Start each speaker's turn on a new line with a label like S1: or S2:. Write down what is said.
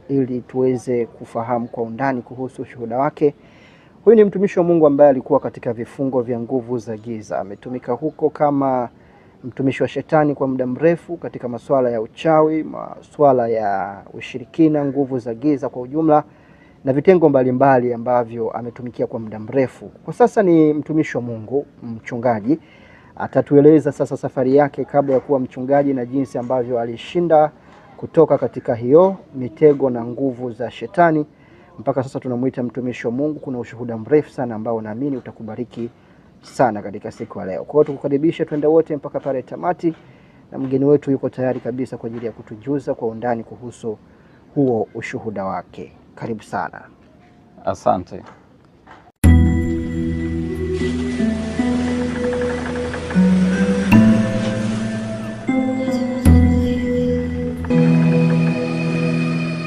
S1: ili tuweze kufahamu kwa undani kuhusu ushuhuda wake. Huyu ni mtumishi wa Mungu ambaye alikuwa katika vifungo vya nguvu za giza. Ametumika huko kama mtumishi wa shetani kwa muda mrefu katika masuala ya uchawi, masuala ya ushirikina, nguvu za giza kwa ujumla na vitengo mbalimbali ambavyo ametumikia kwa muda mrefu. Kwa sasa ni mtumishi wa Mungu, mchungaji. Atatueleza sasa safari yake kabla ya kuwa mchungaji na jinsi ambavyo alishinda kutoka katika hiyo mitego na nguvu za shetani mpaka sasa tunamuita mtumishi wa Mungu. Kuna ushuhuda mrefu sana ambao naamini utakubariki sana katika siku ya leo. Kwa hiyo tukukaribisha twende wote mpaka pale tamati, na mgeni wetu yuko tayari kabisa kwa ajili ya kutujuza kwa undani kuhusu huo ushuhuda wake. Karibu sana.
S2: Asante.